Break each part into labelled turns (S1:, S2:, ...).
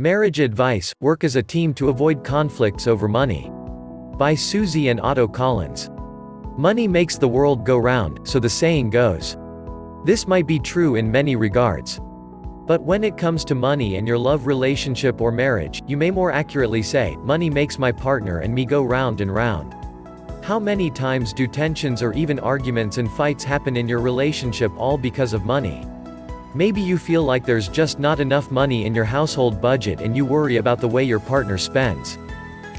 S1: Marriage Advice: Work as a Team to Avoid Conflicts Over Money. By Susie and Otto Collins. Money makes the world go round, so the saying goes. This might be true in many regards. But when it comes to money and your love relationship or marriage, you may more accurately say, money makes my partner and me go round and round. How many times do tensions or even arguments and fights happen in your relationship all because of money? Maybe you feel like there's just not enough money in your household budget and you worry about the way your partner spends.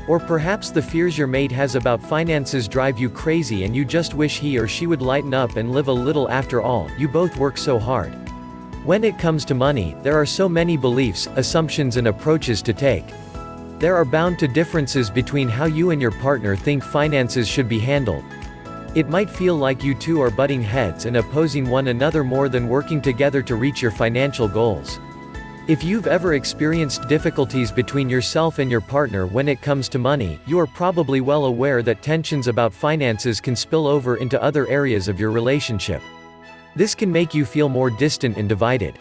S1: Or perhaps the fears your mate has about finances drive you crazy and you just wish he or she would lighten up and live a little. After all, you both work so hard. When it comes to money, there are so many beliefs, assumptions and approaches to take. There are bound to differences between how you and your partner think finances should be handled. It might feel like you two are butting heads and opposing one another more than working together to reach your financial goals. If you've ever experienced difficulties between yourself and your partner when it comes to money, you are probably well aware that tensions about finances can spill over into other areas of your relationship. This can make you feel more distant and divided.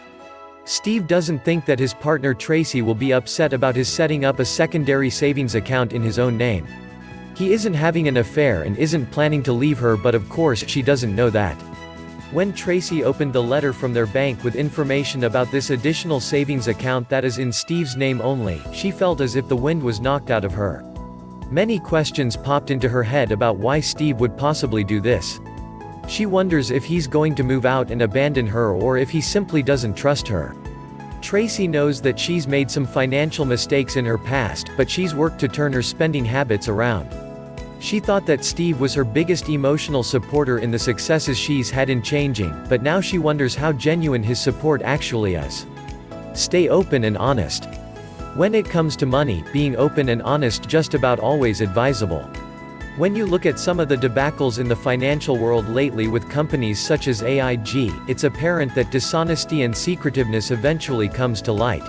S1: Steve doesn't think that his partner Tracy will be upset about his setting up a secondary savings account in his own name. He isn't having an affair and isn't planning to leave her, but of course she doesn't know that. When Tracy opened the letter from their bank with information about this additional savings account that is in Steve's name only, she felt as if the wind was knocked out of her. Many questions popped into her head about why Steve would possibly do this. She wonders if he's going to move out and abandon her or if he simply doesn't trust her. Tracy knows that she's made some financial mistakes in her past, but she's worked to turn her spending habits around. She thought that Steve was her biggest emotional supporter in the successes she's had in changing, but now she wonders how genuine his support actually is. Stay open and honest. When it comes to money, being open and honest just about always advisable. When you look at some of the debacles in the financial world lately with companies such as AIG, it's apparent that dishonesty and secretiveness eventually comes to light.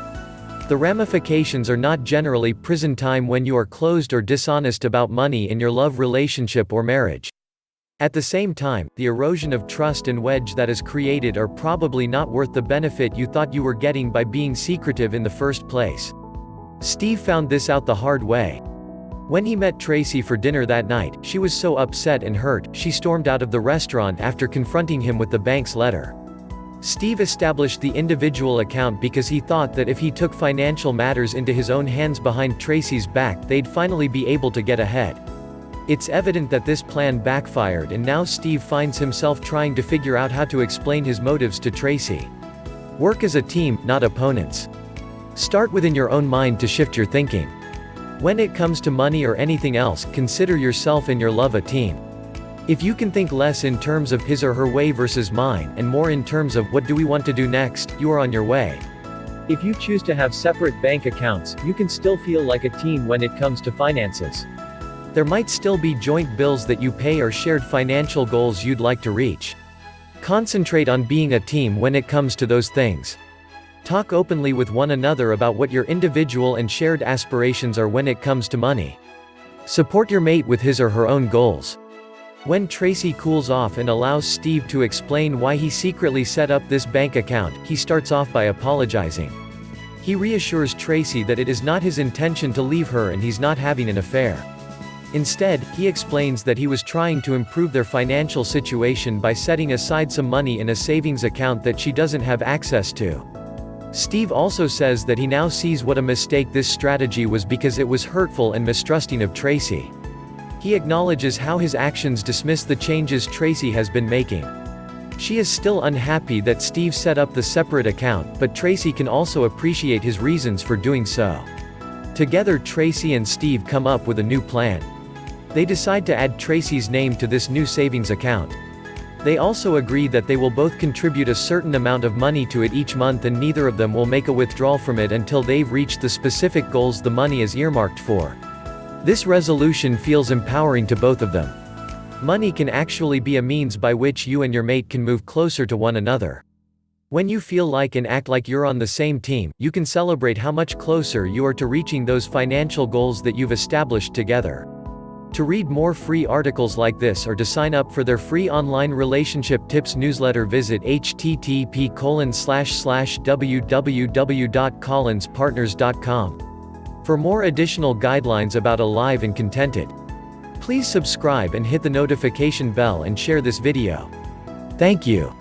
S1: The ramifications are not generally prison time when you are closed or dishonest about money in your love relationship or marriage. At the same time, the erosion of trust and wedge that is created are probably not worth the benefit you thought you were getting by being secretive in the first place. Steve found this out the hard way. When he met Tracy for dinner that night, she was so upset and hurt, she stormed out of the restaurant after confronting him with the bank's letter. Steve established the individual account because he thought that if he took financial matters into his own hands behind Tracy's back, they'd finally be able to get ahead. It's evident that this plan backfired and now Steve finds himself trying to figure out how to explain his motives to Tracy. Work as a team, not opponents. Start within your own mind to shift your thinking. When it comes to money or anything else, consider yourself and your love a team. If you can think less in terms of his or her way versus mine, and more in terms of what do we want to do next, you are on your way. If you choose to have separate bank accounts, you can still feel like a team when it comes to finances. There might still be joint bills that you pay or shared financial goals you'd like to reach. Concentrate on being a team when it comes to those things. Talk openly with one another about what your individual and shared aspirations are when it comes to money. Support your mate with his or her own goals. When Tracy cools off and allows Steve to explain why he secretly set up this bank account, he starts off by apologizing. He reassures Tracy that it is not his intention to leave her and he's not having an affair. Instead, he explains that he was trying to improve their financial situation by setting aside some money in a savings account that she doesn't have access to. Steve also says that he now sees what a mistake this strategy was because it was hurtful and mistrusting of Tracy. He acknowledges how his actions dismiss the changes Tracy has been making. She is still unhappy that Steve set up the separate account, but Tracy can also appreciate his reasons for doing so. Together Tracy and Steve come up with a new plan. They decide to add Tracy's name to this new savings account. They also agree that they will both contribute a certain amount of money to it each month and neither of them will make a withdrawal from it until they've reached the specific goals the money is earmarked for. This resolution feels empowering to both of them. Money can actually be a means by which you and your mate can move closer to one another. When you feel like and act like you're on the same team, you can celebrate how much closer you are to reaching those financial goals that you've established together. To read more free articles like this or to sign up for their free online relationship tips newsletter, visit http://www.collinspartners.com. For more additional guidelines about Alive and Contented, please subscribe and hit the notification bell and share this video. Thank you.